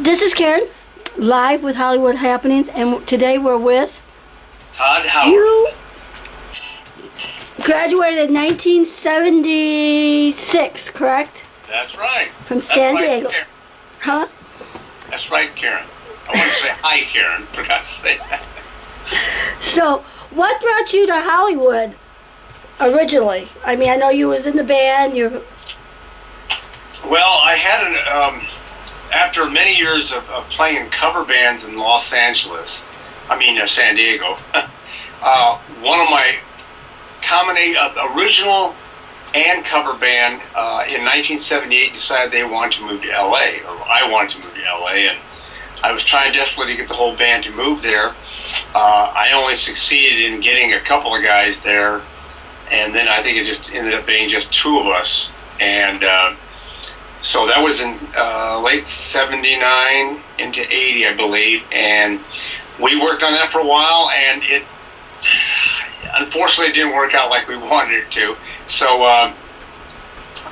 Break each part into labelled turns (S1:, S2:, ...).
S1: This is Karen, live with Hollywood Happenings, and today we're with
S2: Todd Howard.
S1: You graduated in 1976, correct?
S2: That's right.
S1: From San Diego.
S2: Karen.
S1: Huh?
S2: That's right, Karen. I want to say hi, Karen. Forgot to say that.
S1: So, what brought you to Hollywood originally? I mean, I know you was in the band.
S2: Well, I had after many years of playing in cover bands in Los Angeles, San Diego, one of my original and cover band in 1978 decided they wanted to move to LA, or I wanted to move to LA, and I was trying desperately to get the whole band to move there. I only succeeded in getting a couple of guys there, and then I think it just ended up being just two of us. And so that was in late 79 into 80, I believe, and we worked on that for a while, and it unfortunately didn't work out like we wanted it to. So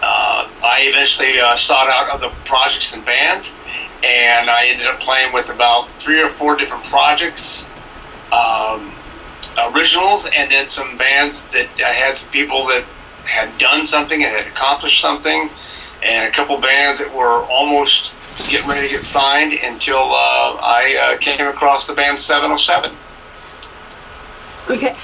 S2: I eventually sought out other projects and bands, and I ended up playing with about 3 or 4 different projects, originals, and then some bands that I had some people that had done something and had accomplished something, and a couple bands that were almost getting ready to get signed until I came across the band 707.
S1: Okay.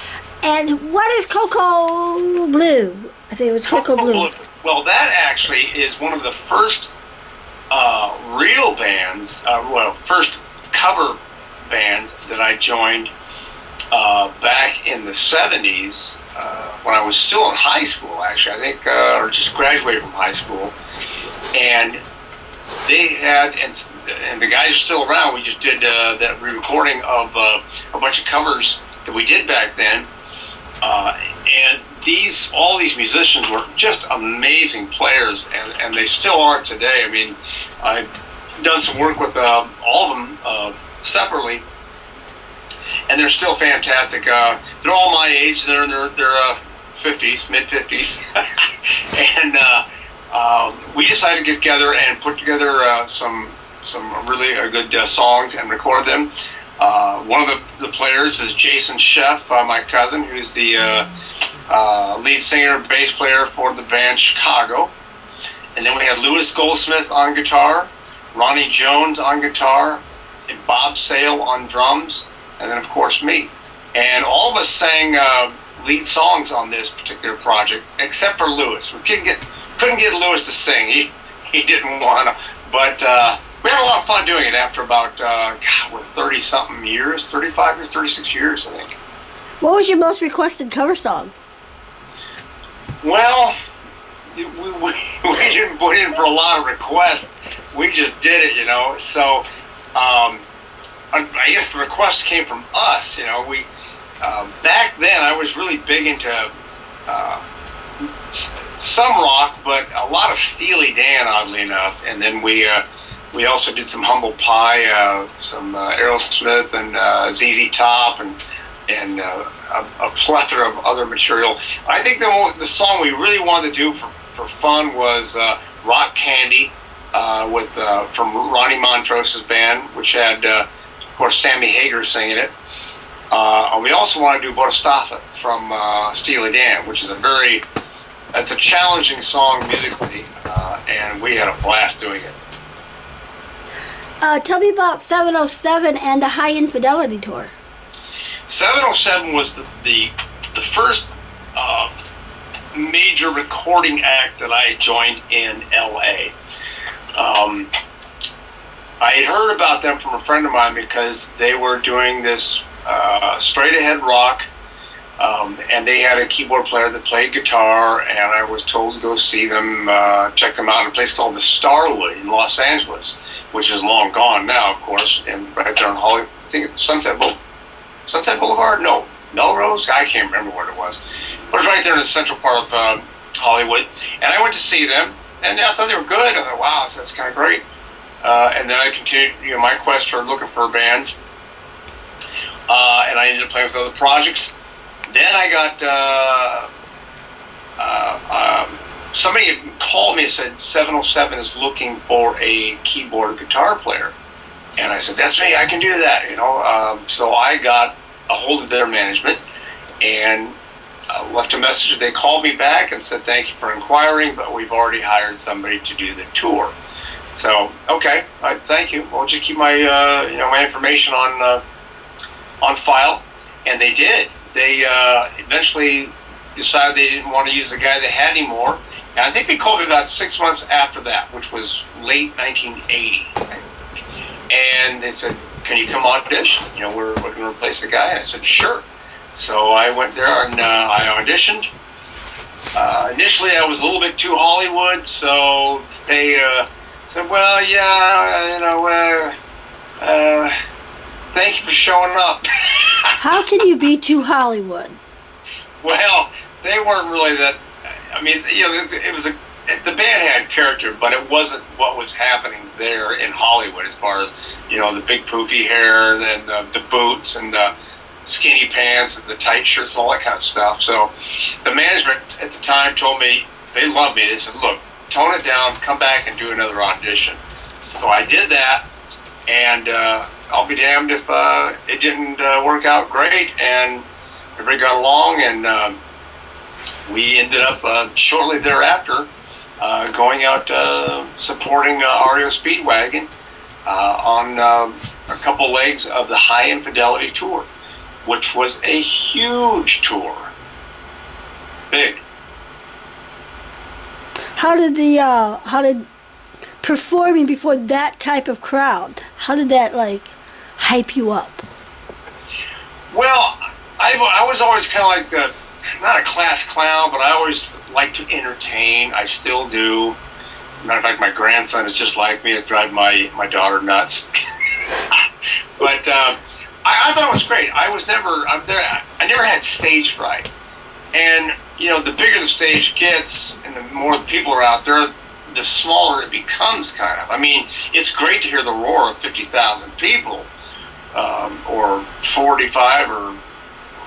S1: And what is Cocoa Blue? I think it was Cocoa Blue.
S2: Well, that actually is one of the first real bands, first cover bands that I joined back in the 70s when I was still in high school, actually, I think, or just graduated from high school. And they had, and the guys are still around. We just did that re-recording of a bunch of covers that we did back then. And all these musicians were just amazing players, and they still are today. I mean, I've done some work with all of them separately, and they're still fantastic. They're all my age. They're in their 50s, mid-50s, and we decided to get together and put together some really good songs and record them. One of the players is Jason Sheff, my cousin, who's the lead singer and bass player for the band Chicago. And then we had Louis Goldsmith on guitar, Ronnie Jones on guitar, and Bob Sale on drums, and then of course me. And all of us sang lead songs on this particular project, except for Louis. We couldn't get Louis to sing. He didn't want to, but we had a lot of fun doing it after about 30-something years, 35 or 36 years, I think.
S1: What was your most requested cover song?
S2: Well, we didn't put in for a lot of requests. We just did it, So I guess the request came from us. We back then I was really big into some rock, but a lot of Steely Dan, oddly enough. And then we also did some Humble Pie, some Aerosmith and ZZ Top, and a plethora of other material. I think the song we really wanted to do for fun was Rock Candy from Ronnie Montrose's band, which had, of course, Sammy Hagar singing it. And we also want to do Bodhisattva from Steely Dan, which is it's a challenging song musically, and we had a blast doing it.
S1: Tell me about 707 and the High Infidelity Tour.
S2: 707 was the first major recording act that I joined in LA. I had heard about them from a friend of mine because they were doing this straight ahead rock, and they had a keyboard player that played guitar, and I was told to go see them, check them out in a place called the Starwood in Los Angeles, which is long gone now, of course, and right there on Hollywood, I think it's Sunset Boulevard? No, Melrose? I can't remember what it was. But it was right there in the central part of Hollywood. And I went to see them, and I thought they were good. I thought, wow, that's kind of great. And then I continued, my quest for looking for bands. And I ended up playing with other projects. Then I got somebody called me and said 707 is looking for a keyboard guitar player. And I said, that's me, I can do that, you know. So I got a hold of their management and left a message. They called me back and said, thank you for inquiring, but we've already hired somebody to do the tour. So, okay, thank you. We'll just keep my, my information on file. And they did. They eventually decided they didn't want to use the guy they had anymore. And I think they called me about 6 months after that, which was late 1980. And they said, can you come audition? You know, we're looking to replace the guy. And I said, sure. So I went there and I auditioned. Initially, I was a little bit too Hollywood, so they said, well, yeah, thank you for showing up.
S1: How can you be too Hollywood?
S2: Well, they weren't really that. I mean, you know, it was the band had character, but it wasn't what was happening there in Hollywood as far as, you know, the big poofy hair and the boots and the skinny pants and the tight shirts and all that kind of stuff. So the management at the time told me, they loved me. They said, look, tone it down, come back and do another audition. So I did that, and I'll be damned if it didn't work out great, and everybody got along, and we ended up shortly thereafter going out supporting REO Speedwagon on a couple legs of the High Infidelity tour, which was a huge tour. Big.
S1: How did performing before that type of crowd, how did that like hype you up?
S2: Well, I was always kind of like not a class clown, but I always like to entertain. I still do. Matter of fact, my grandson is just like me. It drives my daughter nuts. But I thought it was great. I never had stage fright. And, you know, the bigger the stage gets and the more people are out there, the smaller it becomes, kind of. I mean, it's great to hear the roar of 50,000 people, or 45, or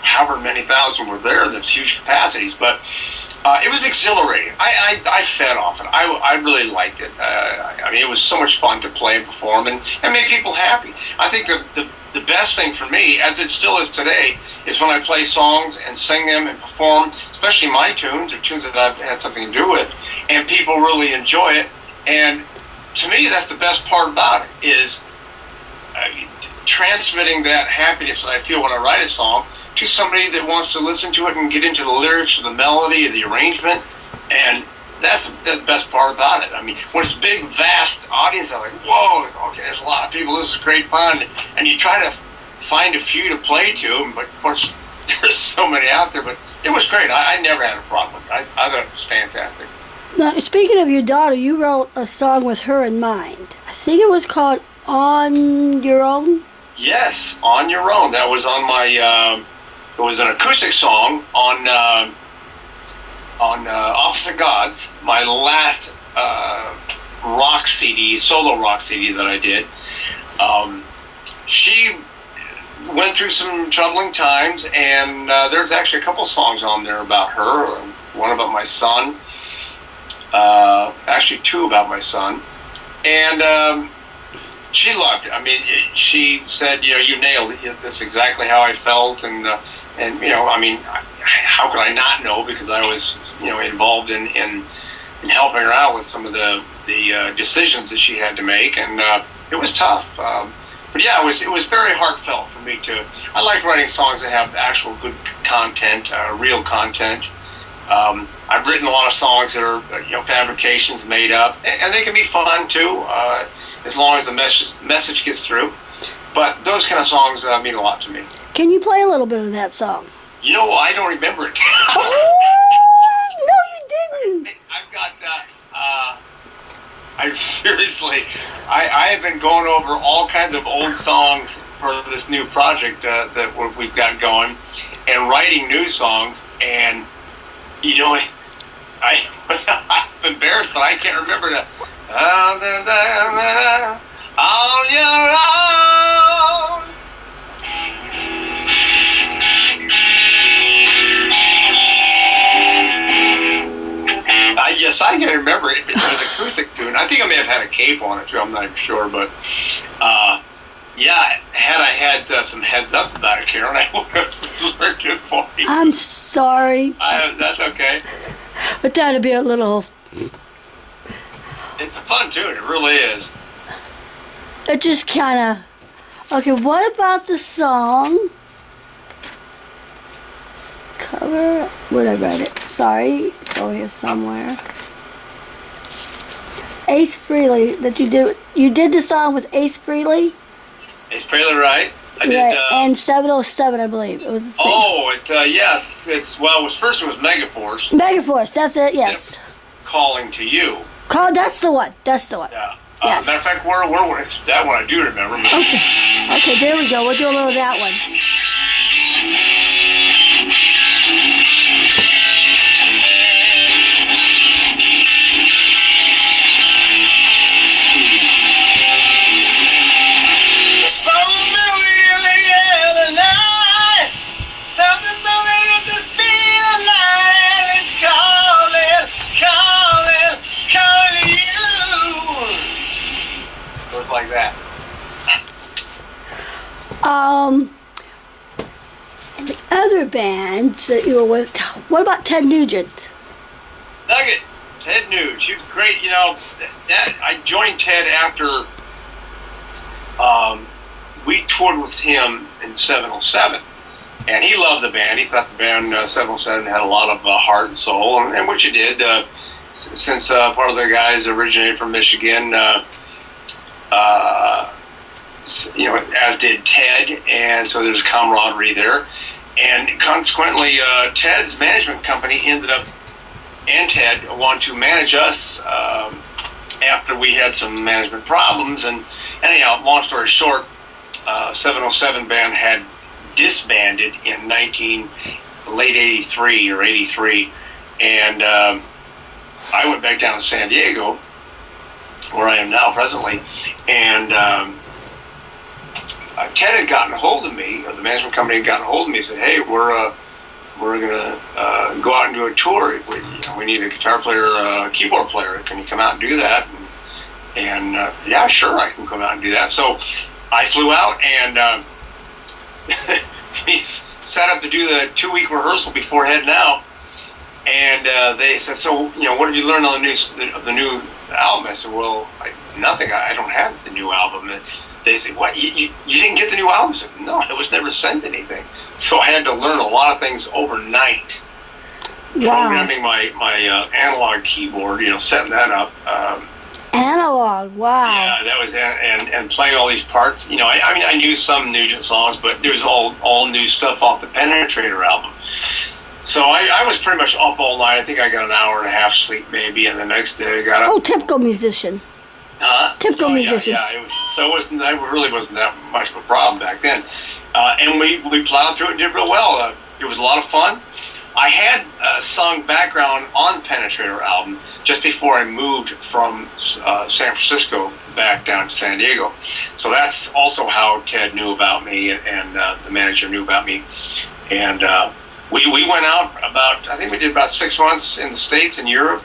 S2: however many thousand were there. There's huge capacities, but it was exhilarating. I fed off it. I really liked it. I mean, it was so much fun to play and perform and make people happy. I think the best thing for me, as it still is today, is when I play songs and sing them and perform, especially my tunes or tunes that I've had something to do with, and people really enjoy it. And to me, that's the best part about it, is transmitting that happiness that I feel when I write a song to somebody that wants to listen to it and get into the lyrics, or the melody, or the arrangement. And that's the best part about it. I mean, when it's a big, vast audience, I'm like, whoa, okay, there's a lot of people, this is great fun. And you try to find a few to play to, but of course, there's so many out there. But it was great. I never had a problem with it. I thought it was fantastic.
S1: Now, speaking of your daughter, you wrote a song with her in mind. I think it was called On Your Own?
S2: Yes, On Your Own. That was on my... it was an acoustic song on Opposite Gods, my last rock CD, solo rock CD that I did. She went through some troubling times, and there's actually a couple songs on there about her. One about my son, actually two about my son, and she loved it. I mean, she said, you know, you nailed it. That's exactly how I felt, and you know, I mean, how could I not know? Because I was, you know, involved in helping her out with some of the decisions that she had to make, and it was tough. But yeah, it was very heartfelt for me to. I like writing songs that have actual good content, real content. I've written a lot of songs that are, you know, fabrications made up, and they can be fun too, as long as the message gets through. But those kind of songs mean a lot to me.
S1: Can you play a little bit of that song?
S2: You know, I don't remember it.
S1: No, you didn't.
S2: I've got, I have been going over all kinds of old songs for this new project that we've got going, and writing new songs, and, you know, I'm embarrassed, but I can't remember the, on your own. Yes, I can remember it. It was an acoustic tune. I think I may have had a cape on it too. I'm not sure, but Yeah, had I had some heads up about it, Karen, I would have learned it for you.
S1: I'm sorry,
S2: That's okay.
S1: but that'd be a little.
S2: It's a fun tune. It really is.
S1: It just kind of. Okay, what about the song? Cover. Where'd I write it? Sorry, it's over here somewhere. Ace Frehley. That you did. You did the song with Ace Frehley.
S2: It's fairly right. I did.
S1: Right, and 707, I believe. It was the same.
S2: Oh, yeah. Well, it was Megaforce.
S1: Megaforce, that's it, yes.
S2: Calling to You.
S1: That's the one. That's the one.
S2: Yeah.
S1: Yes.
S2: Matter of fact, it's that one I do remember.
S1: Okay. Okay, there we go. We'll do a little of that one.
S2: Like that.
S1: And the other bands that you were with, what about Ted Nugent?
S2: Nugget, Ted Nugent, he was great. You know, I joined Ted after we toured with him in 707, and he loved the band. He thought the band 707 had a lot of heart and soul, and which it did. Since part of the guys originated from Michigan. You know, as did Ted, and so there's camaraderie there. And consequently, Ted's management company ended up, and Ted wanted to manage us after we had some management problems. And anyhow, long story short, 707 band had disbanded in late 83 or 83. And I went back down to San Diego, where I am now presently, and Ted had gotten a hold of me, or the management company had gotten a hold of me and said, hey, we're gonna go out and do a tour. We need a guitar player, a keyboard player. Can you come out and do that? And yeah, sure, I can come out and do that. So I flew out, and we set up to do the 2-week rehearsal before heading out. And they said, so, you know, what have you learned on the new album? I said, well, nothing. I don't have the new album. And they said, what? You didn't get the new album? I said, no, I was never sent anything. So I had to learn a lot of things overnight.
S1: Wow.
S2: Programming my analog keyboard, you know, setting that up.
S1: Analog, wow.
S2: Yeah, that was and playing all these parts. You know, I mean, I knew some Nugent songs, but there was all new stuff off the Penetrator album. So I was pretty much up all night. I think I got an hour and a half sleep maybe, and the next day I got up.
S1: Oh, typical musician. Typical musician.
S2: Yeah, it was. So it really wasn't that much of a problem back then. And we plowed through it and did real well. It was a lot of fun. I had sung background on the Penetrator album just before I moved from San Francisco back down to San Diego. So that's also how Ted knew about me, and the manager knew about me. And we went out I think we did about 6 months in the States and Europe,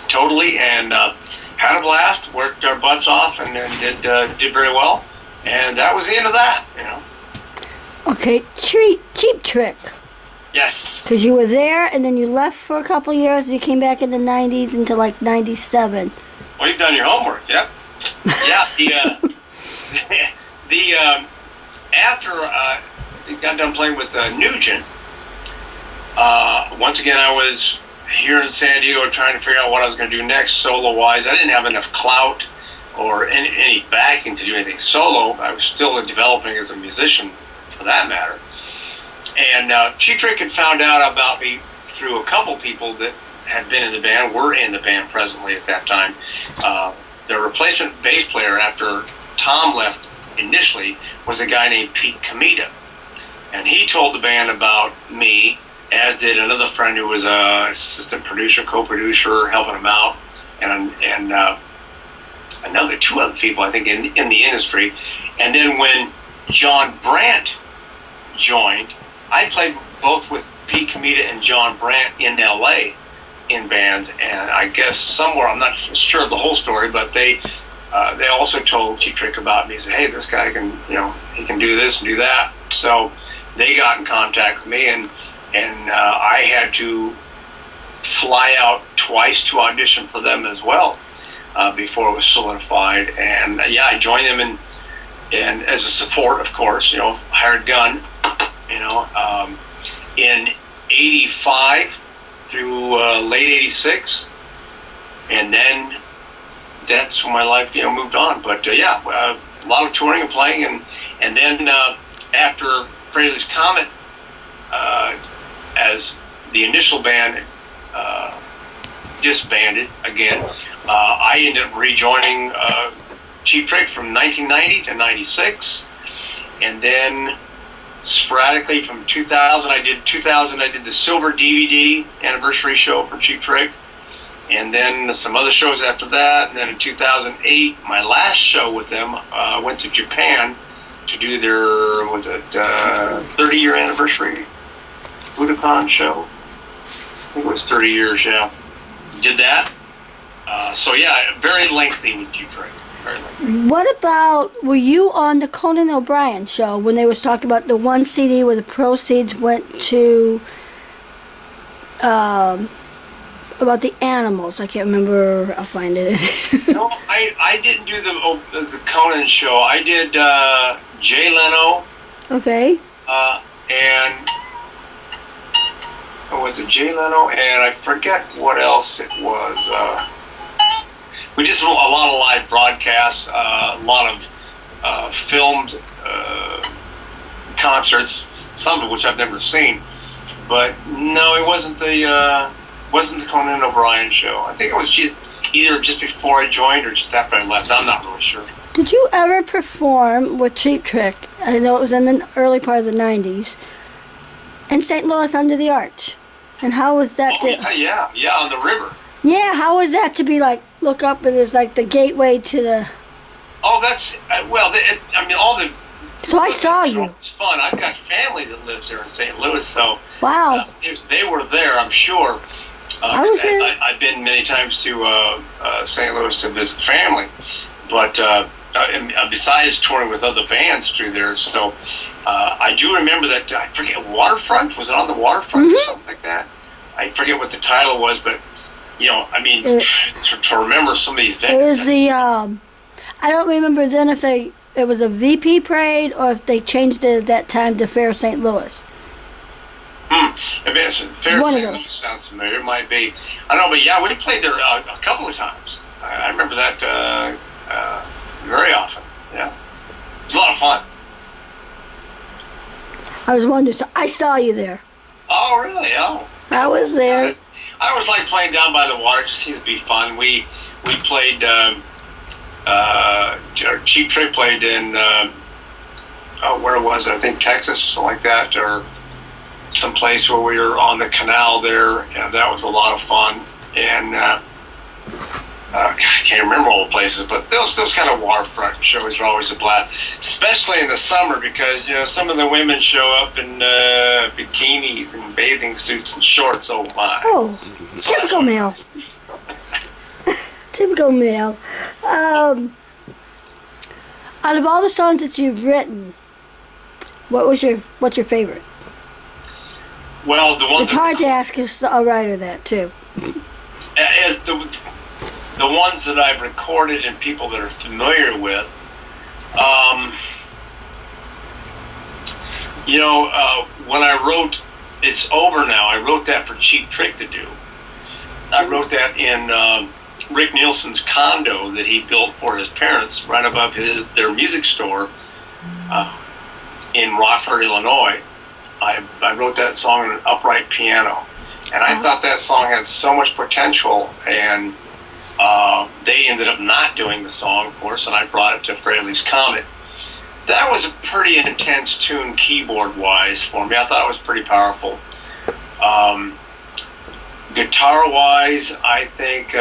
S2: totally, and had a blast, worked our butts off, and did very well. And that was the end of that, you know.
S1: Okay, Cheap Trick.
S2: Yes.
S1: Because you were there, and then you left for a couple of years, and you came back in the 90s into like 97.
S2: Well, you've done your homework, yep. Yeah, after I got done playing with Nugent, once again I was here in San Diego trying to figure out what I was going to do next solo-wise. I didn't have enough clout or any backing to do anything solo. I was still developing as a musician, for that matter. And Cheap Trick had found out about me through a couple people that had been in the band, were in the band presently at that time. The replacement bass player after Tom left initially was a guy named Pete Comita. And he told the band about me, as did another friend who was an assistant producer, co-producer, helping him out, and two other people, I think, in the industry. And then when John Brandt joined, I played both with Pete Comita and John Brandt in LA in bands, and I guess somewhere, I'm not sure of the whole story, but they they also told Cheap Trick about me. He said, hey, this guy can, he can do this and do that. So they got in contact with me, and I had to fly out twice to audition for them as well before it was solidified. And I joined them and as a support, of course, hired gun, in 85 through late 86. And then that's when my life, moved on. But a lot of touring and playing, and then after Fraley's Comet, as the initial band disbanded again, I ended up rejoining Cheap Trick from 1990 to 96, and then sporadically from 2000 I did the Silver DVD anniversary show for Cheap Trick. And then some other shows after that. And then in 2008, my last show with them, went to Japan to do their 30-year anniversary Budokan show. I think it was 30 years, yeah. Did that. Very lengthy with Cheap Trick. Very lengthy.
S1: What about, were you on the Conan O'Brien show when they was talking about the one CD where the proceeds went to, about the animals? I can't remember. I'll find it.
S2: No, I didn't do the Conan show. I did Jay Leno.
S1: Okay.
S2: And was it Jay Leno? And I forget what else it was. We did a lot of live broadcasts, a lot of filmed concerts, some of which I've never seen. But no, it wasn't the Conan O'Brien show. I think it was either just before I joined or just after I left. I'm not really sure.
S1: Did you ever perform with Cheap Trick? I know it was in the early part of the 90s. In St. Louis under the Arch. And how was that?
S2: Yeah, on the river.
S1: Yeah, how was that to be like, look up and there's like the gateway to the...
S2: Oh, that's, all the...
S1: So I saw you.
S2: It's fun. I've got family that lives there in St. Louis, so...
S1: Wow.
S2: If they were there, I'm sure. I've been many times to St. Louis to visit family, but besides touring with other bands through there, so I do remember that, I forget, Waterfront? Was it on the Waterfront or something like that? I forget what the title was, but, to remember some of these venues.
S1: It was the, I don't remember then if it was a VP parade or if they changed it at that time to Fair St. Louis.
S2: Fair St. Louis sounds familiar. It might be. I don't know, but we played there a couple of times. I remember that very often. Yeah. It was a lot of fun.
S1: I was wondering, so I saw you there.
S2: Oh, really? Oh.
S1: I was there.
S2: I always like playing down by the water. It just seems to be fun. We played, Cheap Trick played in, where was it? I think Texas or something like that, or some place where we were on the canal there, and that was a lot of fun. And I can't remember all the places, but those kind of waterfront shows are always a blast, especially in the summer because some of the women show up in bikinis and bathing suits and shorts. Oh my!
S1: Oh, typical male. Typical male. Out of all the songs that you've written, what's your favorite?
S2: Well, the ones.
S1: It's hard to ask a writer that too.
S2: As the ones that I've recorded and people that are familiar with, when I wrote "It's Over Now," I wrote that for Cheap Trick to do. I wrote that in Rick Nielsen's condo that he built for his parents, right above their music store in Rockford, Illinois. I wrote that song on an upright piano, and I thought that song had so much potential, and they ended up not doing the song, of course, and I brought it to Fraley's Comet. That was a pretty intense tune keyboard-wise for me. I thought it was pretty powerful. Guitar-wise, I think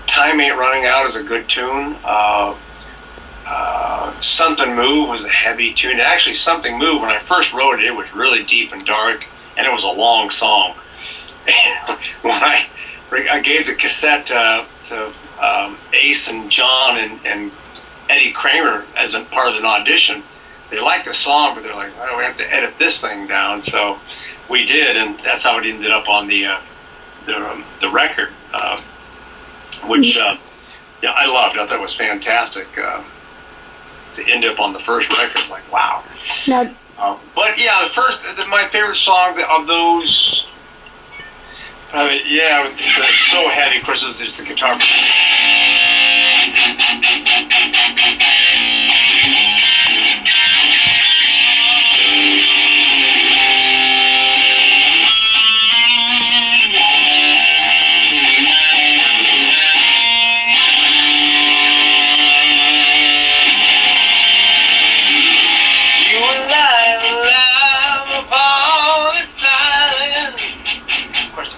S2: Time Ain't Running Out is a good tune. Something Move was a heavy tune. Actually, Something Move, when I first wrote it was really deep and dark, and it was a long song. When I I gave the cassette to Ace and John and Eddie Kramer as a part of an audition. They liked the song, but they're like, "Oh, we have to edit this thing down." So we did, and that's how it ended up on the record, which I loved. I thought it was fantastic to end up on the first record. Like, wow.
S1: Now,
S2: but yeah, my favorite song of those. It was so heavy. Of course, it was just the guitar.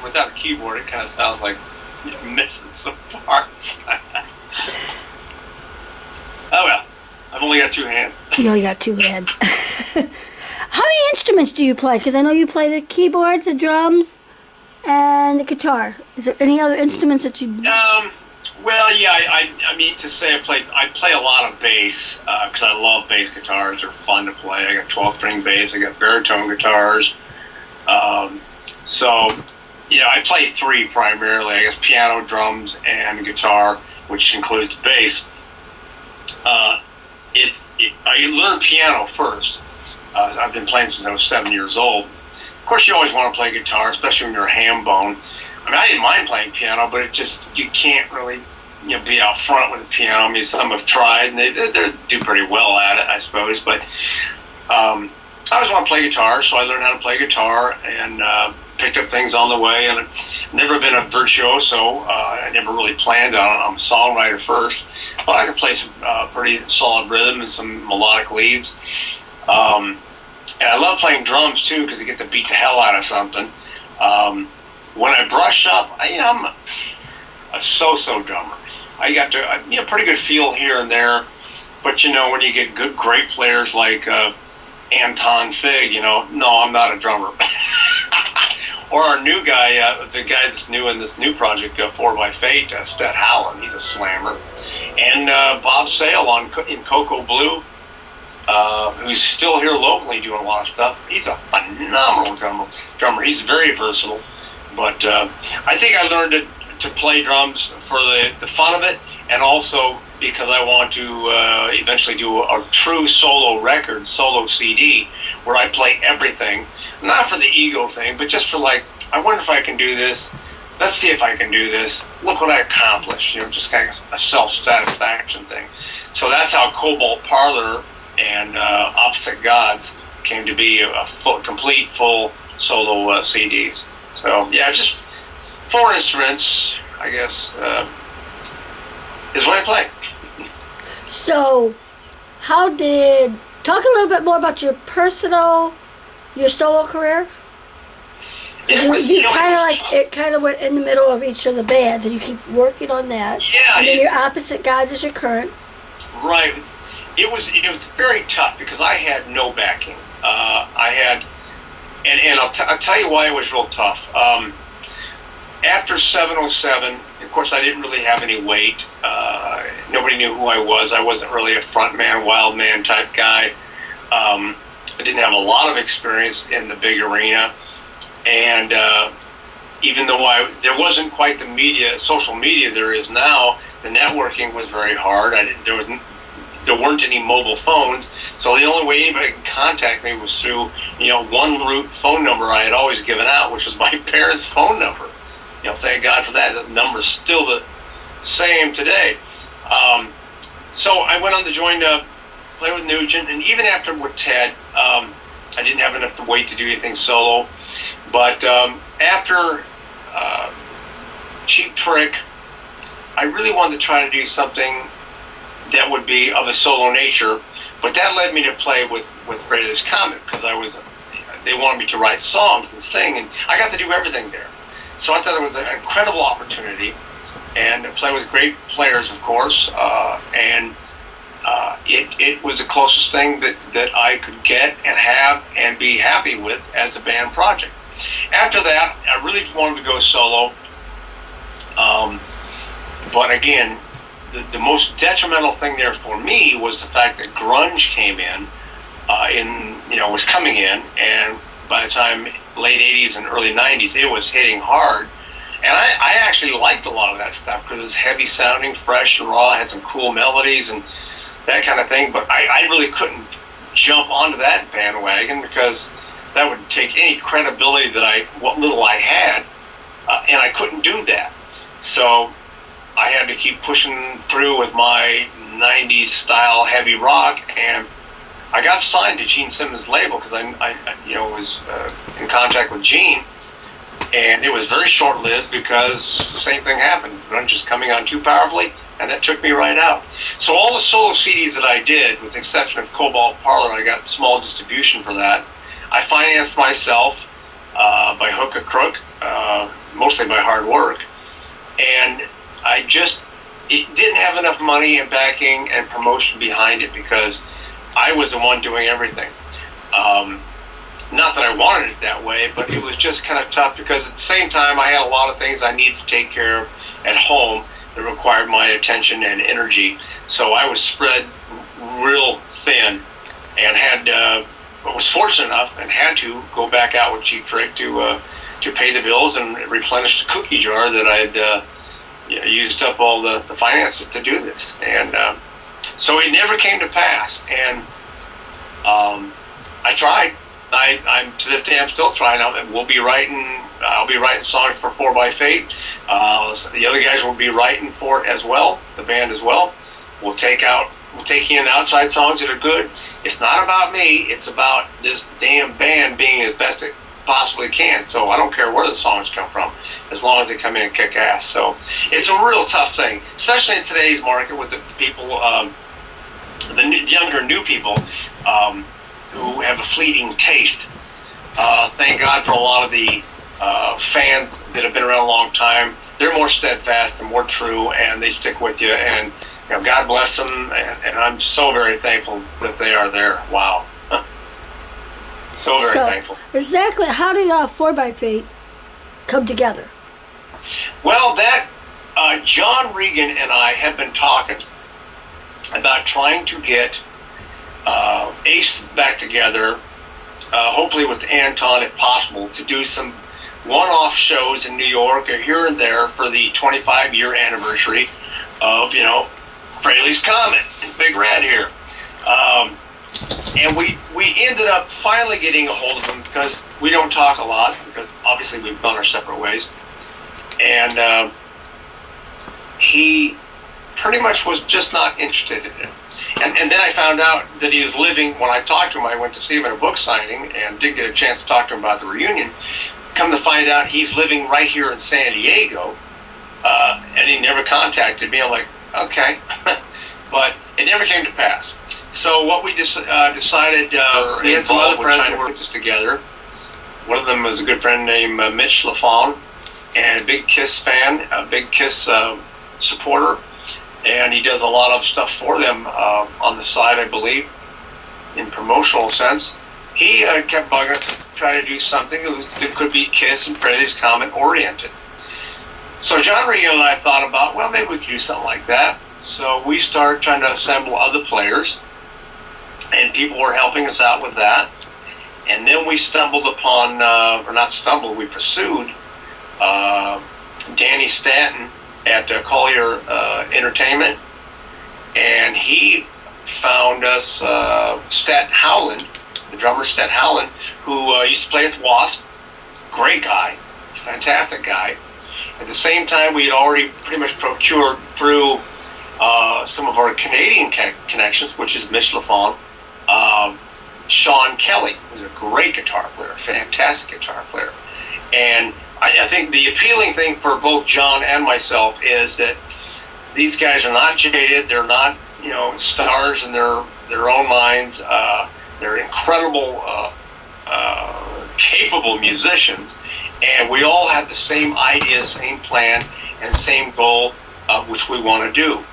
S2: Without the keyboard, it kind of sounds like you're missing some parts. Oh well, I've only got two hands.
S1: You only got two hands. How many instruments do you play? Because I know you play the keyboards, the drums, and the guitar. Is there any other instruments that you?
S2: Well, yeah, I mean to say I play a lot of bass because I love bass guitars. They're fun to play. I got 12-string bass. I got baritone guitars. So. I play three primarily. I guess piano, drums, and guitar, which includes bass. I learned piano first. I've been playing since I was 7 years old. Of course, you always want to play guitar, especially when you're a ham bone. I mean, I didn't mind playing piano, but you can't really be out front with the piano. I mean, some have tried, and they do pretty well at it, I suppose. But I always want to play guitar, so I learned how to play guitar and picked up things on the way. And I've never been a virtuoso. I never really planned on it. I'm a songwriter first, but I can play some pretty solid rhythm and some melodic leads. And I love playing drums too because you get to beat the hell out of something. When I brush up, I'm a so-so drummer. I got to pretty good feel here and there, but when you get great players like Anton Fig, no, I'm not a drummer. Or our new guy, the guy that's new in this new project, 4x Fate, Stet Howland, he's a slammer. And Bob Sale in Cocoa Blue, who's still here locally doing a lot of stuff. He's a phenomenal drummer. He's very versatile. But I think I learned to play drums for the fun of it, and also because I want to eventually do a true solo record, solo CD, where I play everything. Not for the ego thing, but just for I wonder if I can do this. Let's see if I can do this. Look what I accomplished. Just kind of a self-satisfaction thing. So that's how Cobalt Parlor and Opposite Gods came to be a complete full solo CDs. So yeah, just 4 instruments, I guess, is what I play.
S1: So, talk a little bit more about your solo career? It kind of went in the middle of each of the bands, and you keep working on that.
S2: Yeah.
S1: And then your Opposite Gods is your current.
S2: Right. It was very tough because I had no backing. And I'll tell you why it was real tough. After 707, of course, I didn't really have any weight. Nobody knew who I was. I wasn't really a front man, wild man type guy. I didn't have a lot of experience in the big arena. And even though there wasn't quite the social media there is now, the networking was very hard. There weren't any mobile phones, so the only way anybody could contact me was through, one root phone number I had always given out, which was my parents' phone number. Thank God for that. The number's still the same today. So I went on to play with Nugent, and even after with Ted, I didn't have enough weight to do anything solo. But after Cheap Trick, I really wanted to try to do something that would be of a solo nature, but that led me to play with Greatest Comet because they wanted me to write songs and sing, and I got to do everything there. So I thought it was an incredible opportunity, and to play with great players, of course, and it was the closest thing that I could get and have and be happy with as a band project. After that, I really wanted to go solo, But again, the most detrimental thing there for me was the fact that grunge came was coming in, and by the time late 80s and early 90s, it was hitting hard. And I actually liked a lot of that stuff because it was heavy sounding, fresh and raw, had some cool melodies and that kind of thing. But I really couldn't jump onto that bandwagon because that would take any credibility that what little I had, and I couldn't do that. So I had to keep pushing through with my 90s style heavy rock, and I got signed to Gene Simmons' label because I was in contact with Gene, and it was very short-lived because the same thing happened. Grunge was coming on too powerfully, and that took me right out. So all the solo CDs that I did, with the exception of Cobalt Parlor, I got small distribution for that. I financed myself by hook or crook, mostly by hard work, and it didn't have enough money and backing and promotion behind it because I was the one doing everything. Not that I wanted it that way, but it was just kind of tough because at the same time I had a lot of things I needed to take care of at home that required my attention and energy. So I was spread real thin and was fortunate enough and had to go back out with Cheap Trick to pay the bills and replenish the cookie jar that I'd used up all the finances to do this. And so it never came to pass. And I tried. To this day, I'm still trying. I'll be writing songs for 4 by Fate. The other guys will be writing for it as well, the band as well. We'll take in outside songs that are good. It's not about me. It's about this damn band being as best it possibly can. So I don't care where the songs come from, as long as they come in and kick ass. So it's a real tough thing, especially in today's market with the people, the younger new people who have a fleeting taste. Thank God for a lot of the fans that have been around a long time. They're more steadfast and more true, and they stick with you. And God bless them. And I'm so very thankful that they are there. Wow. So very thankful.
S1: Exactly. How did 4 by Fate come together?
S2: Well, John Regan and I have been talking about trying to get Ace back together, hopefully with Anton if possible, to do some one-off shows in New York or here and there for the 25-year anniversary of, Fraley's Comet and Big Red here. And we ended up finally getting a hold of him because we don't talk a lot because obviously we've gone our separate ways. And he pretty much was just not interested in it. And then I found out that he was living, when I talked to him, I went to see him at a book signing and did get a chance to talk to him about the reunion. Come to find out he's living right here in San Diego, and he never contacted me. I'm like, okay. But it never came to pass. So what we decided, we had some other friends who worked this together. One of them was a good friend named Mitch LaFawn, and a big Kiss fan, a big Kiss supporter. And he does a lot of stuff for them on the side, I believe, in promotional sense. He kept bugging us to try to do something that could be Kiss and Fraley's Comet oriented. So John Regan and I thought about, well, maybe we could do something like that. So we started trying to assemble other players, and people were helping us out with that. And then we stumbled upon, or not stumbled, we pursued Danny Stanton at Collier Entertainment, and he found us Stat Howland, the drummer Stat Howland, who used to play with Wasp. Great guy, fantastic guy. At the same time, we had already pretty much procured through some of our Canadian connections, which is Mitch LaFawn, Sean Kelly, who's a great guitar player, fantastic guitar player. And I think the appealing thing for both John and myself is that these guys are not jaded. They're not, stars in their own minds. They're incredible, capable musicians, and we all have the same idea, same plan, and same goal, which we want to do.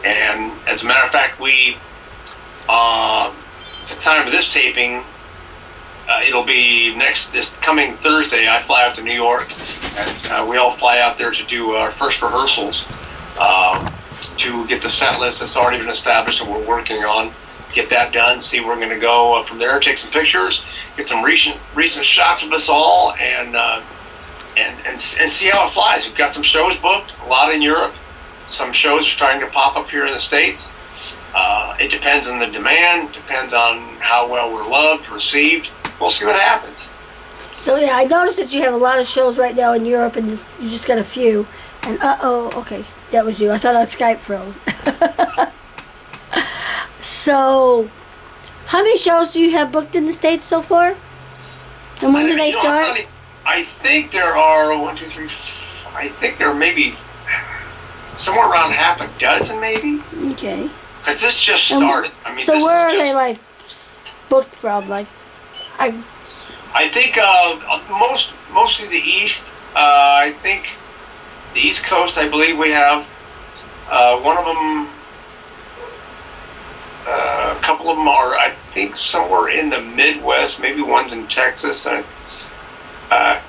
S2: And as a matter of fact, we, at the time of this taping, it'll be this coming Thursday. I fly out to New York And we all fly out there to do our first rehearsals to get the set list that's already been established and we're working on. Get that done, see where we're going to go from there, take some pictures, get some recent shots of us all, and see how it flies. We've got some shows booked, a lot in Europe. Some shows are starting to pop up here in the States. It depends on the demand, depends on how well we're loved, received. We'll see what happens.
S1: So yeah, I noticed that you have a lot of shows right now in Europe, and you just got a few. And okay, that was you. I thought our Skype froze. So, how many shows do you have booked in the States so far? And when do they start?
S2: I think there are 1, 2, 3. I think there are maybe somewhere around half a dozen, maybe.
S1: Okay.
S2: Because this just started. I mean,
S1: so where are they like booked from? Like,
S2: I think mostly the East. I think the East Coast. I believe we have one of them. A couple of them are, I think, somewhere in the Midwest. Maybe one's in Texas. And I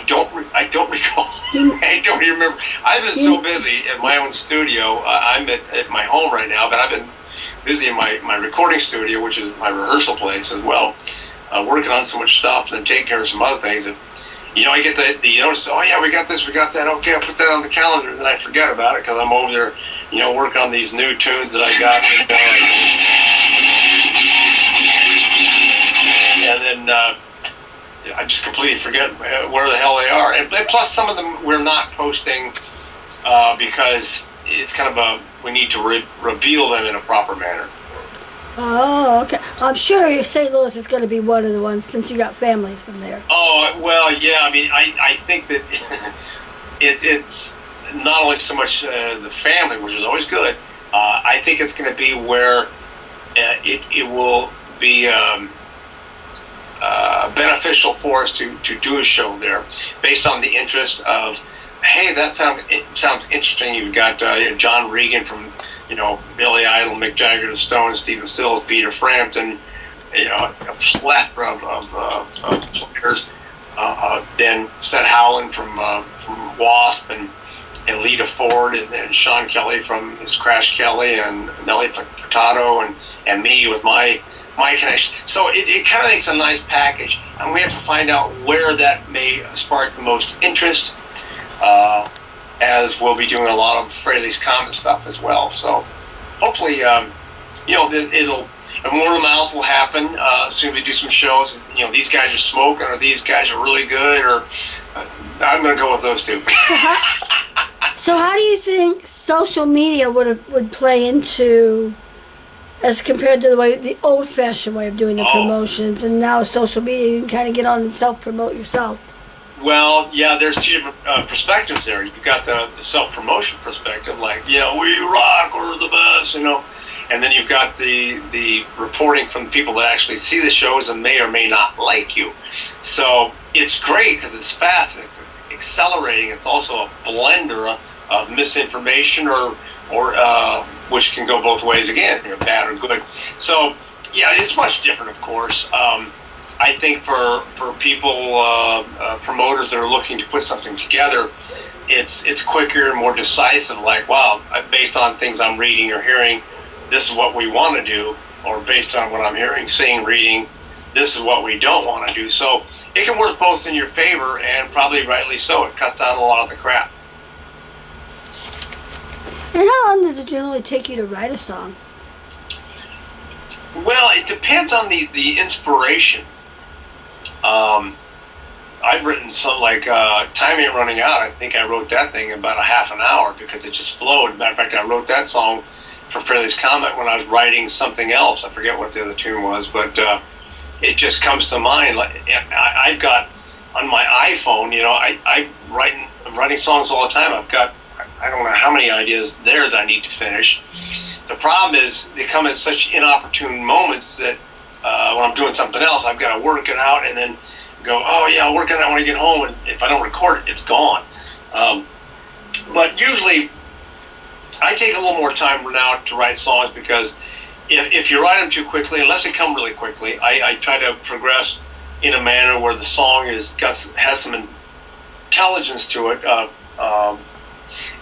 S2: don't recall. I don't even remember. I've been so busy at my own studio. I'm at my home right now, but I've been busy in my recording studio, which is my rehearsal place as well, working on so much stuff and then taking care of some other things. And I get the notice. Oh yeah, we got this, we got that. Okay, I'll put that on the calendar. And then I forget about it because I'm over there, working on these new tunes that I got. And then I just completely forget where the hell they are. And plus, some of them we're not posting because it's kind of we need to reveal them in a proper manner.
S1: Oh, okay. I'm sure St. Louis is going to be one of the ones since you got families from there.
S2: Oh, well, yeah. I mean, I think that it's not only so much the family, which is always good. I think it's going to be where it will be beneficial for us to do a show there based on the interest of, hey, that sounds interesting. You've got John Regan from Billy Idol, Mick Jagger, the Stones, Stephen Stills, Peter Frampton, a plethora of players. Then Seth Howland from Wasp, and Lita Ford, and Sean Kelly from his Crash Kelly, and Nelly Furtado, and me with my connection. So it kind of makes a nice package, and we have to find out where that may spark the most interest. As we'll be doing a lot of Fraley's Comet stuff as well. So hopefully, it'll, and word of mouth will happen as soon as we do some shows. These guys are smoking, or these guys are really good, or I'm going to go with those two.
S1: So how do you think social media would play into, as compared to the old-fashioned way of doing the promotions, and now social media, you can kind of get on and self-promote yourself? Well,
S2: yeah, there's two different perspectives there. You've got the self-promotion perspective, like, we rock, we're the best, and then you've got the reporting from people that actually see the shows and may or may not like you. So it's great because it's fast and it's accelerating. It's also a blender of misinformation or which can go both ways again, bad or good. So yeah, it's much different, of course. I think for people, promoters that are looking to put something together, it's quicker and more decisive. Like, wow, based on things I'm reading or hearing, this is what we want to do, or based on what I'm hearing, seeing, reading, this is what we don't want to do. So it can work both in your favor, and probably rightly so. It cuts down a lot of the crap.
S1: And how long does it generally take you to write a song?
S2: Well, it depends on the inspiration. I've written something like Time Ain't Running Out. I think I wrote that thing in about a half an hour because it just flowed. Matter of fact, I wrote that song for Fraley's Comet when I was writing something else. I forget what the other tune was, but it just comes to mind. Like, I've got on my iPhone, I'm writing songs all the time. I've got, I don't know how many ideas there that I need to finish. The problem is they come at such inopportune moments that when I'm doing something else, I've got to work it out and then go, oh yeah, I'll work on that when I get home. And if I don't record it, it's gone. But usually I take a little more time now to write songs because if you write them too quickly, unless they come really quickly, I try to progress in a manner where the song has some intelligence to it,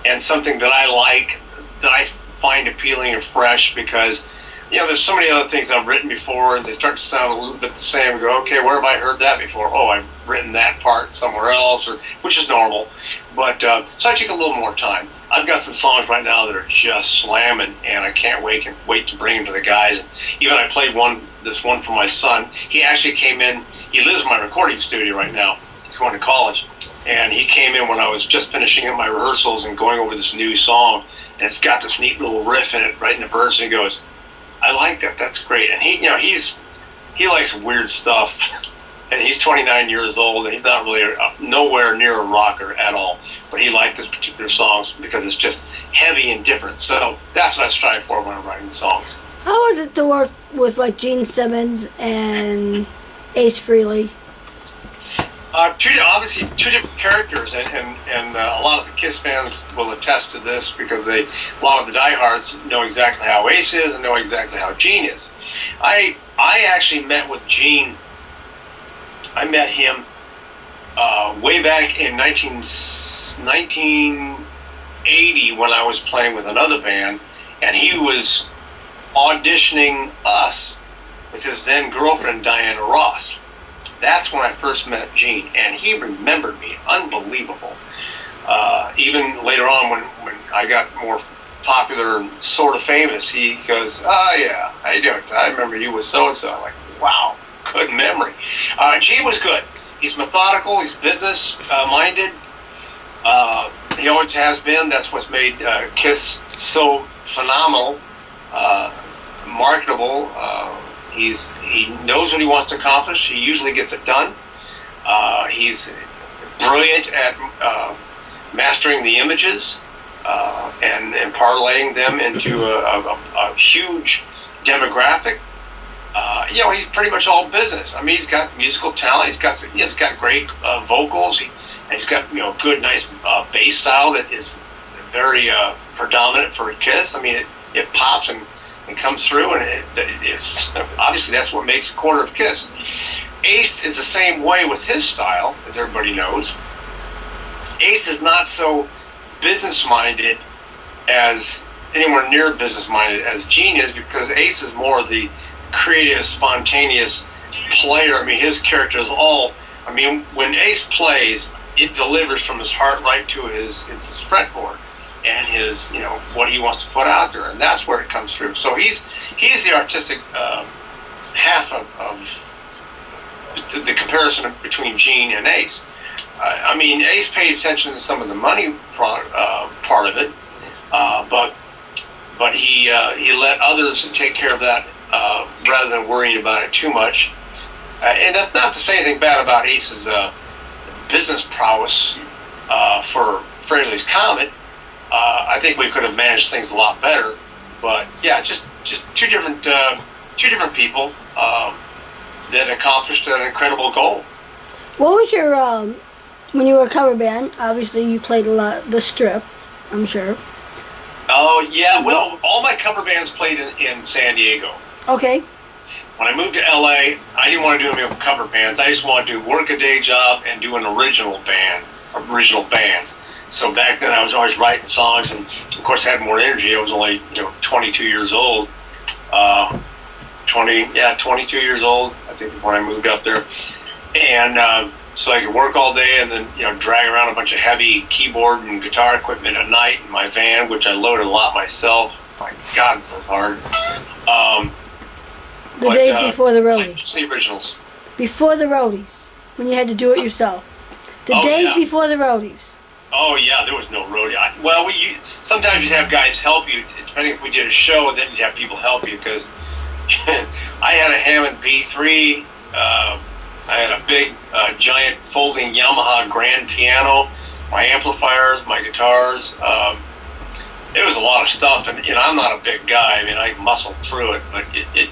S2: and something that I like, that I find appealing and fresh, because there's so many other things I've written before, and they start to sound a little bit the same. And go, okay, where have I heard that before? Oh, I've written that part somewhere else, which is normal. But so I take a little more time. I've got some songs right now that are just slamming, and I can't wait to bring them to the guys. And even I played this one for my son. He actually came in. He lives in my recording studio right now. He's going to college, and he came in when I was just finishing up my rehearsals and going over this new song, and it's got this neat little riff in it right in the verse, and he goes, I like that. That's great. And he likes weird stuff. And he's 29 years old, and he's not really nowhere near a rocker at all. But he liked this particular songs because it's just heavy and different. So that's what I strive for when I'm writing songs.
S1: How was it to work with like Gene Simmons and Ace Frehley?
S2: Obviously two different characters, and a lot of the Kiss fans will attest to this, because a lot of the diehards know exactly how Ace is and know exactly how Gene is. I actually met with Gene. I met him way back in 1980 when I was playing with another band, and he was auditioning us with his then girlfriend Diana Ross. That's when I first met Gene, and he remembered me. Unbelievable. Even later on, when I got more popular and sort of famous, he goes, "Oh yeah, how you doing? I remember you with so-and-so." I'm like, wow, good memory. Gene was good. He's methodical. He's business-minded. He always has been. That's what's made Kiss so phenomenal, marketable. He knows what he wants to accomplish. He usually gets it done. He's brilliant at mastering the images and parlaying them into a huge demographic. He's pretty much all business. I mean, he's got musical talent. He's got great vocals. He's got good, nice bass style that is very predominant for Kiss. I mean, it pops and comes through, and it's obviously that's what makes a quarter of Kiss. Ace is the same way with his style, as everybody knows. Ace is not so business-minded as anywhere near business-minded as Gene is, because Ace is more of the creative, spontaneous player. I mean, his character is all. I mean, when Ace plays, it delivers from his heart right to his fretboard, and his, what he wants to put out there, and that's where it comes through. So he's the artistic half of the comparison between Gene and Ace. I mean, Ace paid attention to some of the money part of it, but he let others take care of that rather than worrying about it too much. And that's not to say anything bad about Ace's business prowess for Frehley's Comet. I think we could have managed things a lot better, but yeah, just two different people that accomplished an incredible goal.
S1: What was your when you were a cover band? Obviously, you played a lot the Strip, I'm sure.
S2: Oh yeah, well, all my cover bands played in San Diego.
S1: Okay.
S2: When I moved to LA, I didn't want to do any cover bands. I just wanted to work a day job and do an original bands. So back then I was always writing songs, and of course I had more energy. I was only 22 years old. 22 years old, I think, is when I moved up there. And so I could work all day and then drag around a bunch of heavy keyboard and guitar equipment at night in my van, which I loaded a lot myself. My God, it was hard.
S1: The days before the roadies.
S2: Just the originals.
S1: Before the roadies, when you had to do it yourself. The days before the roadies.
S2: Oh yeah, there was no roadie. Sometimes you'd have guys help you, depending if we did a show. Then you'd have people help you, because I had a Hammond B3. I had a big, giant folding Yamaha grand piano, my amplifiers, my guitars. It was a lot of stuff, and I'm not a big guy. I mean, I muscled through it, but it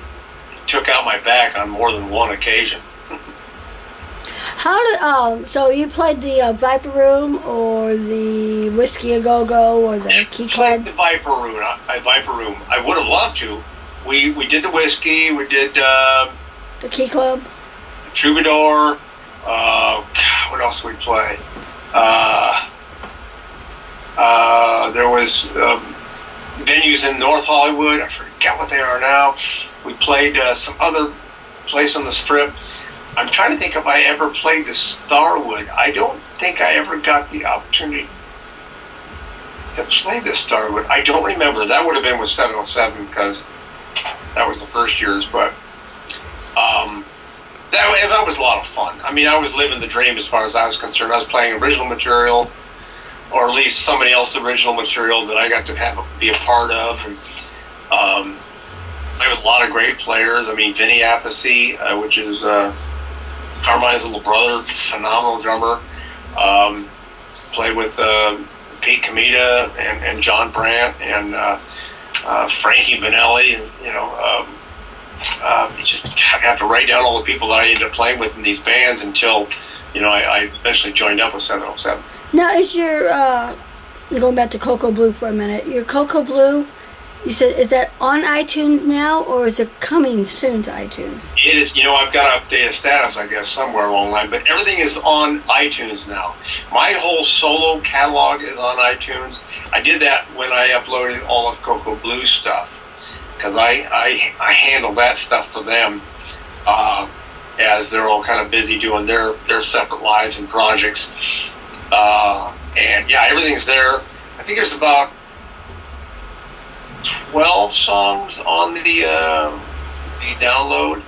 S2: took out my back on more than one occasion.
S1: How did so you played the Viper Room or the Whiskey A Go Go or the Key Club?
S2: The Viper Room. Viper Room. I would have loved to. We did the Whiskey. We did
S1: the Key Club.
S2: Troubadour. God, what else did we play? There was venues in North Hollywood. I forget what they are now. We played some other place on the Strip. I'm trying to think if I ever played the Starwood. I don't think I ever got the opportunity to play the Starwood. I don't remember. That would have been with 707 because that was the first years, but that was a lot of fun. I mean, I was living the dream as far as I was concerned. I was playing original material, or at least somebody else's original material that I got to be a part of. And there was a lot of great players. I mean, Vinny Appice, which is Carmine's little brother, phenomenal drummer. Played with Pete Comita and John Brandt and Frankie Bonelli. You know, you just have to write down all the people that I ended up playing with in these bands until, you know, I eventually joined up with 707.
S1: Now, is your, going back to Cocoa Blue for a minute, your Cocoa Blue, you said, is that on iTunes now, or is it coming soon to iTunes?
S2: It is. You know, I've got to update a status, I guess, somewhere along the line, but everything is on iTunes now. My whole solo catalog is on iTunes. I did that when I uploaded all of Cocoa Blue stuff, because I handle that stuff for them as they're all kind of busy doing their separate lives and projects. And yeah, everything's there. I think there's about 12 songs on the download,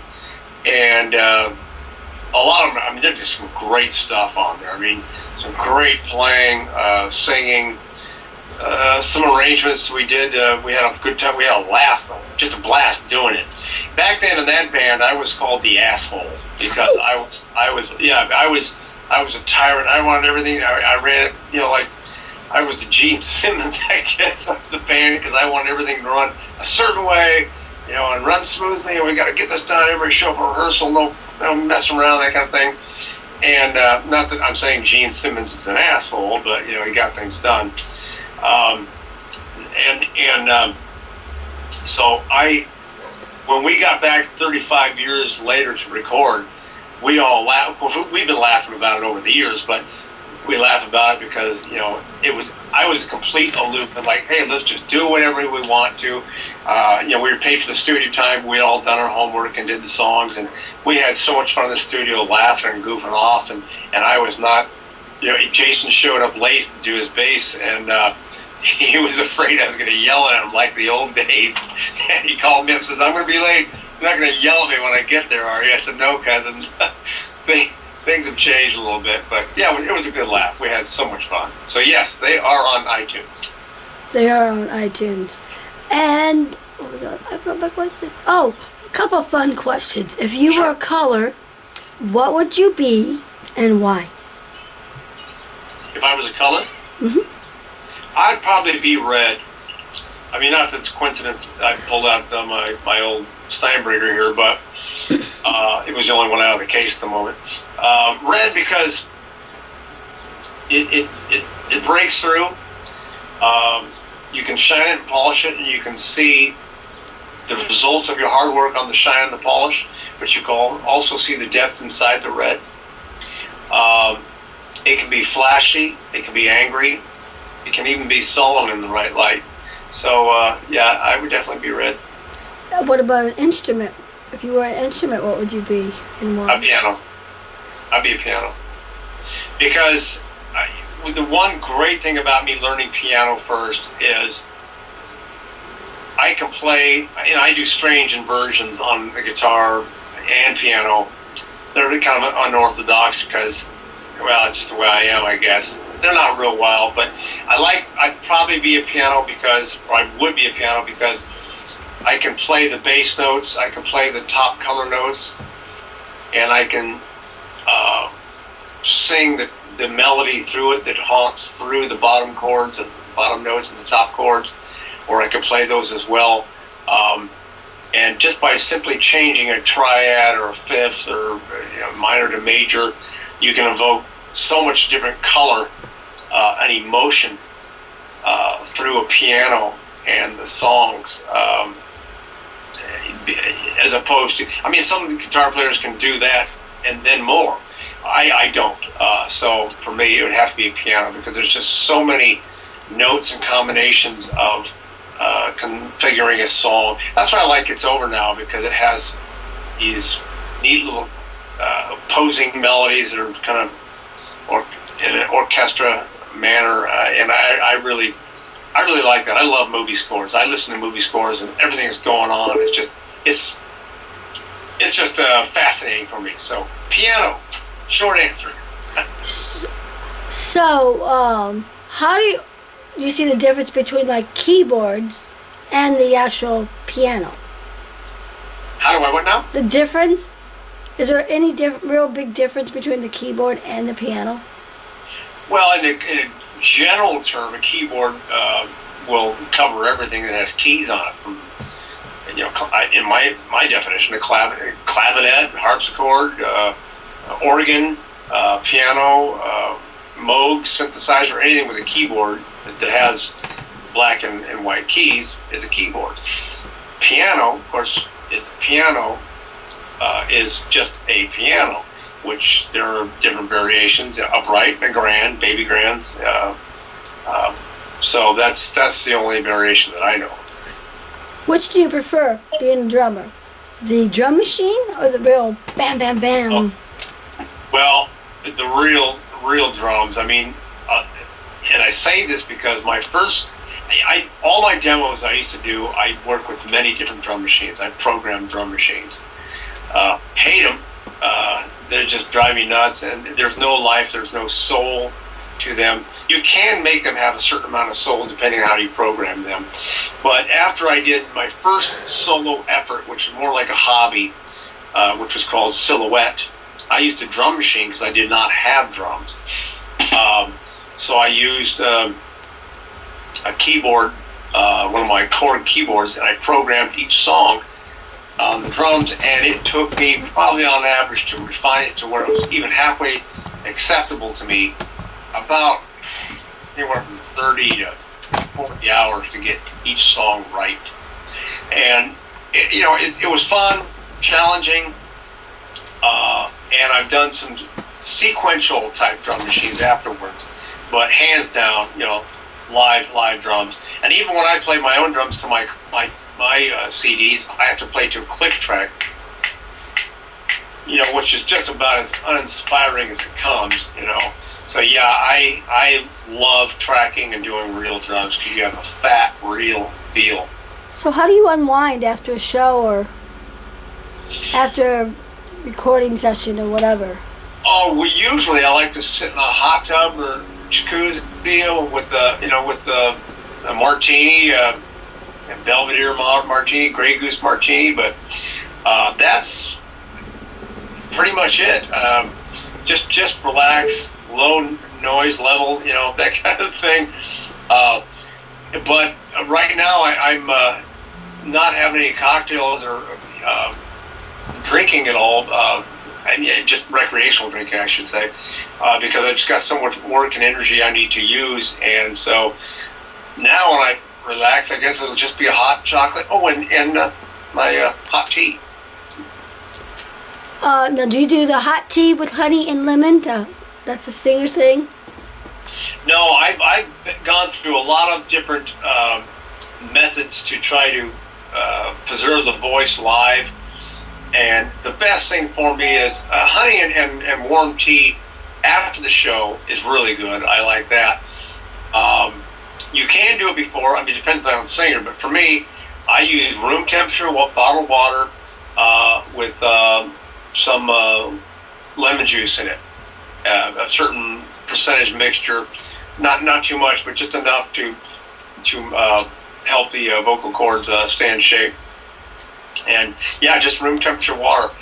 S2: and a lot of them, I mean, there's just some great stuff on there. I mean, some great playing, singing, some arrangements we did. We had a good time. We had a laugh, just a blast doing it. Back then in that band, I was called the Asshole because I was a tyrant. I wanted everything. I ran it, you know, like I was the Gene Simmons, I guess, of the band, because I wanted everything to run a certain way, you know, and run smoothly. And we got to get this done. Everybody show up for rehearsal, no messing around, that kind of thing. And not that I'm saying Gene Simmons is an asshole, but you know, he got things done. So when we got back 35 years later to record, we all laugh. We've been laughing about it over the years, but we laugh about it because, you know, I was a complete aloof and like, hey, let's just do whatever we want to. You know, we were paid for the studio time. We'd all done our homework and did the songs, and we had so much fun in the studio, laughing and goofing off. And I was not, you know, Jason showed up late to do his bass, and he was afraid I was going to yell at him like the old days. And he called me up and says, I'm going to be late. You're not going to yell at me when I get there, are you? I said, no, cousin. Things have changed a little bit, but yeah, it was a good laugh. We had so much fun. So yes, they are on iTunes.
S1: They are on iTunes. And what was that? I forgot my question. Oh, a couple of fun questions. If you were a color, what would you be and why?
S2: If I was a color?
S1: Mm-hmm.
S2: I'd probably be red. I mean, not that it's coincidence I pulled out my old Steinbreaker here, but it was the only one out of the case at the moment. Red because it breaks through. You can shine it and polish it, and you can see the results of your hard work on the shine and the polish, but you can also see the depth inside the red. It can be flashy, it can be angry, it can even be sullen in the right light. So yeah, I would definitely be red.
S1: What about an instrument? If you were an instrument, what would you be and why?
S2: A piano. I'd be a piano. Because the one great thing about me learning piano first is I can play, and I do strange inversions on the guitar and piano. They're kind of unorthodox because, well, it's just the way I am, I guess. They're not real wild, but I'd probably be a piano because, or I would be a piano because I can play the bass notes, I can play the top color notes, and I can sing the melody through it that haunts through the bottom chords and bottom notes and the top chords, or I can play those as well. And just by simply changing a triad or a fifth or minor to major, you can evoke so much different color and emotion through a piano and the songs. As opposed to, I mean, some guitar players can do that and then more, I don't. So for me, it would have to be a piano because there's just so many notes and combinations of configuring a song. That's why I like It's Over Now, because it has these neat little opposing melodies that are kind of in an orchestra manner, and I really like that. I love movie scores. I listen to movie scores, and everything that's going on. It's just fascinating for me. So piano, short answer.
S1: So, how do you see the difference between like keyboards and the actual piano?
S2: How do I what now?
S1: The difference? Is there any real big difference between the keyboard and the piano?
S2: Well, in a general term, a keyboard will cover everything that has keys on it. From, in my definition, a clavinet, harpsichord, organ, piano, Moog, synthesizer, anything with a keyboard that has black and white keys is a keyboard. Piano, of course, is just a piano, which there are different variations: upright, a grand, baby grands. So that's the only variation that I know.
S1: Which do you prefer, being a drummer? The drum machine or the real bam, bam, bam?
S2: Oh, well, the real drums. I mean, and I say this because all my demos I used to do, I work with many different drum machines. I programmed drum machines. Hate them. They just drive me nuts, and there's no life, there's no soul to them. You can make them have a certain amount of soul depending on how you program them. But after I did my first solo effort, which was more like a hobby, which was called Silhouette, I used a drum machine because I did not have drums. So I used a keyboard, one of my Korg keyboards, and I programmed each song on the drums, and it took me probably on average to refine it to where it was even halfway acceptable to me, about anywhere from 30 to 40 hours to get each song right. And it was fun, challenging, and I've done some sequential type drum machines afterwards, but hands down, live drums. And even when I play my own drums to my CDs, I have to play to a click track, which is just about as uninspiring as it comes, So yeah, I love tracking and doing real drums because you have a fat, real feel.
S1: So how do you unwind after a show or after a recording session or whatever?
S2: Oh, well, usually I like to sit in a hot tub or jacuzzi with a martini, a Belvedere martini, Grey Goose martini, but that's pretty much it. Just relax, low noise level, that kind of thing. But right now I'm not having any cocktails or drinking at all. Just recreational drinking, I should say, because I've just got so much work and energy I need to use. And so now when I relax, I guess it'll just be a hot chocolate. Oh, and my hot tea.
S1: Now, do you do the hot tea with honey and lemon? That's a singer thing?
S2: No, I've gone through a lot of different methods to try to preserve the voice live. And the best thing for me is honey and warm tea after the show is really good. I like that. You can do it before. It depends on the singer. But for me, I use room temperature bottled water with some lemon juice in it. A certain percentage mixture, not too much, but just enough to help the vocal cords stay in shape. And yeah, just room temperature water.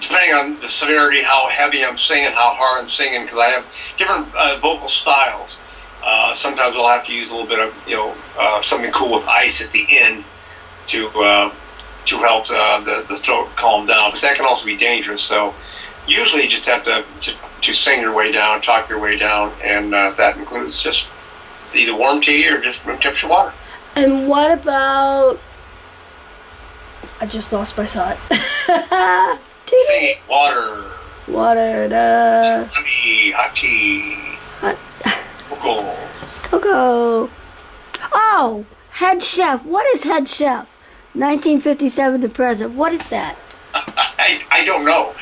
S2: Depending on the severity, how heavy I'm singing, how hard I'm singing, because I have different vocal styles. Sometimes I'll have to use a little bit of something cool with ice at the end to help the throat calm down. But that can also be dangerous. So usually you just have to sing your way down, talk your way down, and that includes just either warm tea or just room temperature water.
S1: And what about? I just lost my thought.
S2: Singing, water.
S1: water,
S2: Honey, hot tea, vocals.
S1: cocoa. Oh, head chef. What is head chef? 1957 to present. What is that?
S2: I don't know.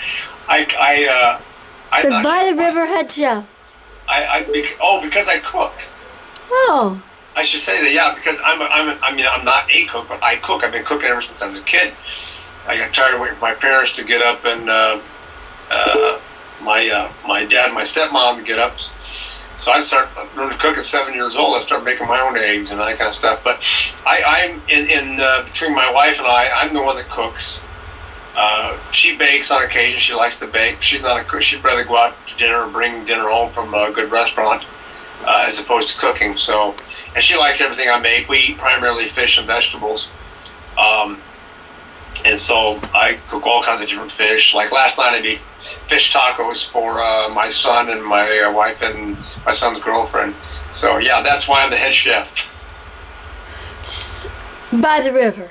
S2: I
S1: It says
S2: thought
S1: by the river head chef.
S2: because I cook.
S1: Oh,
S2: I should say that, yeah, because I'm not a cook, but I cook. I've been cooking ever since I was a kid. I got tired of waiting for my parents to get up and my dad and my stepmom to get up. So I learned to cook at 7 years old. I started making my own eggs and that kind of stuff. But I'm between my wife and I'm the one that cooks. She bakes on occasion. She likes to bake. She's not a cook. She'd rather go out to dinner or bring dinner home from a good restaurant as opposed to cooking. So, and she likes everything I make. We eat primarily fish and vegetables. And so I cook all kinds of different fish. Like last night I made fish tacos for my son and my wife and my son's girlfriend. So yeah, that's why I'm the head chef.
S1: by the river.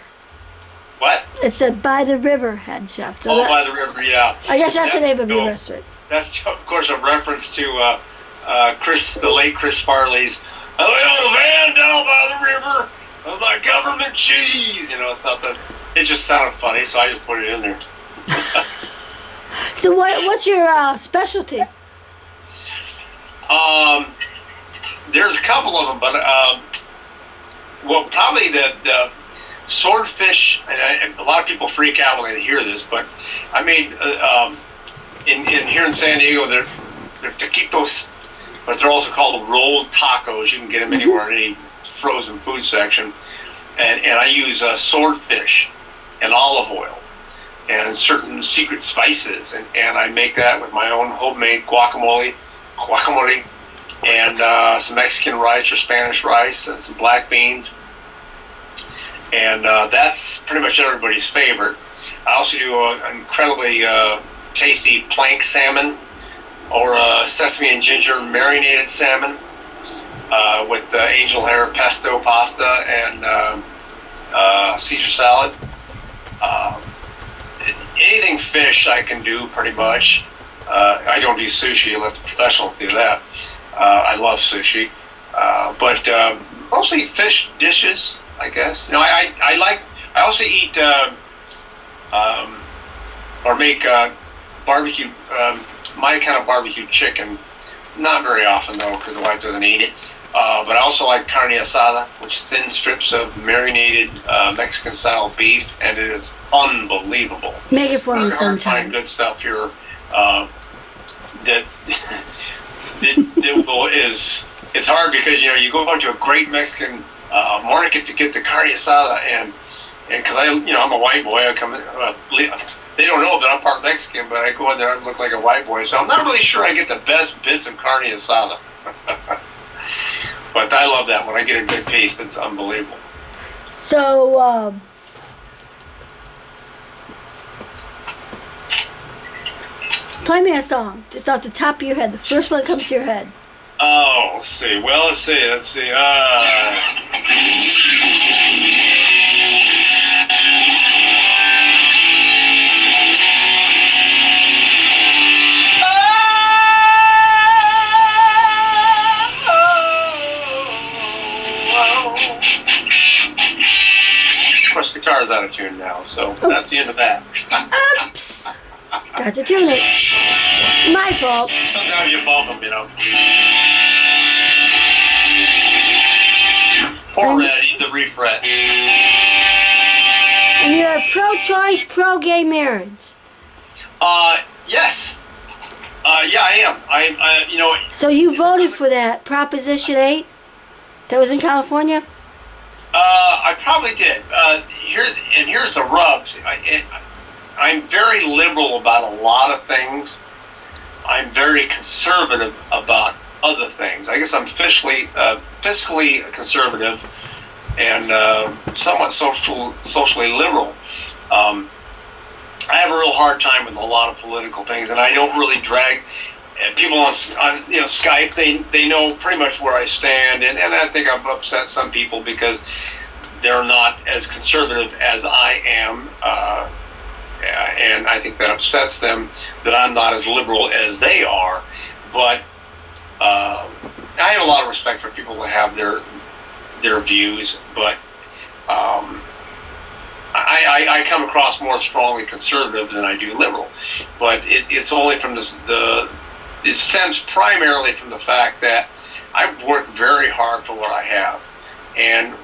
S2: What?
S1: It said by the river head chef. So
S2: By the river, yeah.
S1: I guess that's the name of your restaurant.
S2: That's, of course, a reference to the late Chris Farley's "I live in a van down by the river with my government cheese," something. It just sounded funny, so I just put it in there.
S1: So what's your specialty?
S2: There's a couple of them, but probably the swordfish. And a lot of people freak out when they hear this, but I made in here in San Diego, they're taquitos, but they're also called rolled tacos. You can get them anywhere in any frozen food section, and I use swordfish and olive oil and certain secret spices, and I make that with my own homemade guacamole, and some Mexican rice or Spanish rice and some black beans, and that's pretty much everybody's favorite. I also do an incredibly tasty plank salmon or sesame and ginger marinated salmon with angel hair pesto pasta and Caesar salad. Anything fish I can do pretty much. I don't do sushi. I let the professionals do that. I love sushi, but mostly fish dishes, I guess. I also eat or make barbecue, my kind of barbecue chicken. Not very often though, because the wife doesn't eat it. But I also like carne asada, which is thin strips of marinated Mexican-style beef, and it is unbelievable.
S1: Make it for me
S2: hard to
S1: sometime.
S2: find good stuff here that is. It's hard because you go into a great Mexican market to get the carne asada, and because I'm a white boy, I come in. They don't know that I'm part Mexican, but I go in there and look like a white boy, so I'm not really sure I get the best bits of carne asada. But I love that when I get a good piece. It's unbelievable.
S1: So, play me a song, just off the top of your head. The first one that comes to your head.
S2: Oh, let's see. Well, let's see. Of course, guitar's out of tune now, so that's the end of that.
S1: Oops! Got to tune it. My fault.
S2: Sometimes you bump them, Poor Red, he's a refret.
S1: And you're a pro-choice, pro-gay marriage.
S2: Yes. Yeah, I am.
S1: So you voted for that Proposition 8 that was in California?
S2: I probably did. Here's the rubs. I'm very liberal about a lot of things. I'm very conservative about other things. I guess I'm fiscally conservative and somewhat socially liberal. I have a real hard time with a lot of political things, and I don't really drag people on Skype. They know pretty much where I stand, and I think I've upset some people because they're not as conservative as I am. and I think that upsets them that I'm not as liberal as they are. But I have a lot of respect for people that have their views, but I come across more strongly conservative than I do liberal. But it's only from it stems primarily from the fact that I've worked very hard for what I have, and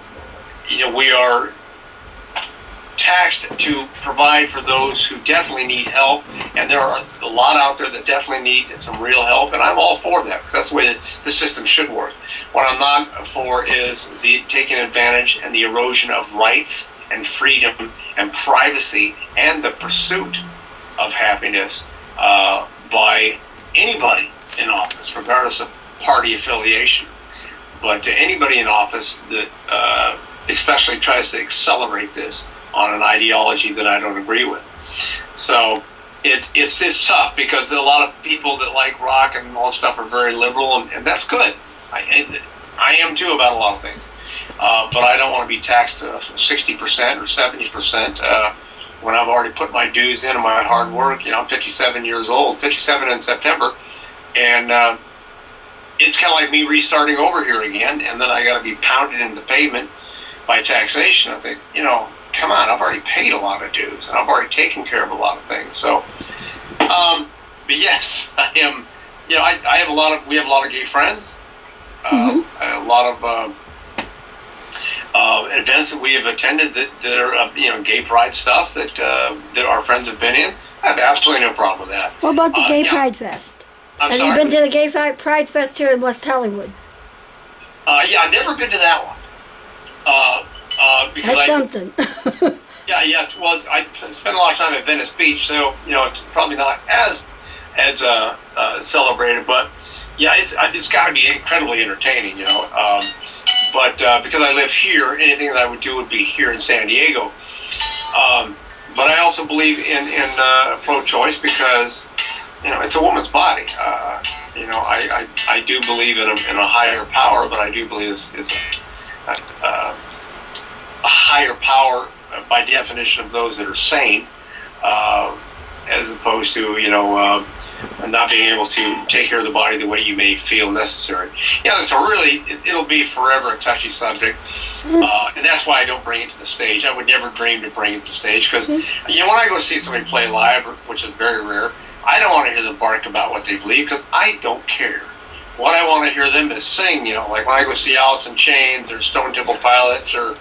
S2: we are taxed to provide for those who definitely need help, and there are a lot out there that definitely need some real help, and I'm all for that because that's the way that the system should work. What I'm not for is the taking advantage and the erosion of rights and freedom and privacy and the pursuit of happiness by anybody in office, regardless of party affiliation. But to anybody in office that especially tries to accelerate this on an ideology that I don't agree with. So it's tough because a lot of people that like rock and all stuff are very liberal, and that's good. I am too about a lot of things. But I don't want to be taxed 60% or 70% when I've already put my dues in and my hard work. I'm 57 years old, 57 in September, and it's kind of like me restarting over here again, and then I got to be pounded into the pavement by taxation. I think, come on, I've already paid a lot of dues, and I've already taken care of a lot of things. So, but yes, I am. We have a lot of gay friends, a lot of events that we have attended that are gay pride stuff that our friends have been in. I have absolutely no problem with that.
S1: What about the Gay Pride Fest? Have you been to the Gay Pride Fest here in West Hollywood?
S2: I've never been to that one. Because
S1: That's something.
S2: Well, I spent a lot of time at Venice Beach, so it's probably not as celebrated, but it's got to be incredibly entertaining, But because I live here, anything that I would do would be here in San Diego. But I also believe in pro-choice because it's a woman's body. I do believe in a higher power, but I do believe it's a higher power by definition of those that are sane, as opposed to not being able to take care of the body the way you may feel necessary. It's it'll be forever a touchy subject, and that's why I don't bring it to the stage. I would never dream to bring it to the stage because when I go see somebody play live, which is very rare, I don't want to hear them bark about what they believe because I don't care. What I want to hear them is sing, like when I go see Alice in Chains or Stone Temple Pilots or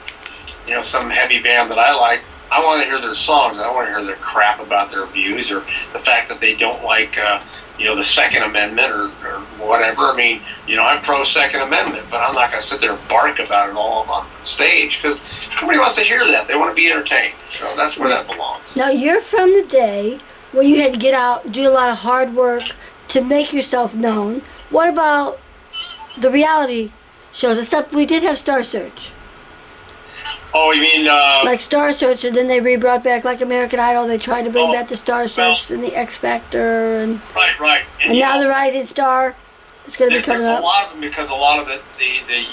S2: some heavy band that I like. I want to hear their songs. I don't want to hear their crap about their views or the fact that they don't like, the Second Amendment or whatever. I mean, I'm pro Second Amendment, but I'm not going to sit there and bark about it all on stage because nobody wants to hear that. They want to be entertained. So that's where that belongs. Now,
S1: you're from the day when you had to get out, do a lot of hard work to make yourself known. What about the reality shows? Except we did have Star Search.
S2: Oh, you mean...
S1: like Star Search, and then they re-brought back, like American Idol, they tried to bring back the Star Search and the X Factor, and...
S2: Right.
S1: And now the Rising Star is going to be coming up.
S2: There's a lot of them because a lot of the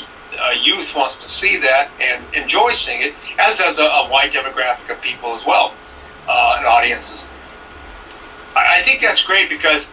S2: youth wants to see that and enjoy seeing it, as does a wide demographic of people as well, and audiences. I think that's great because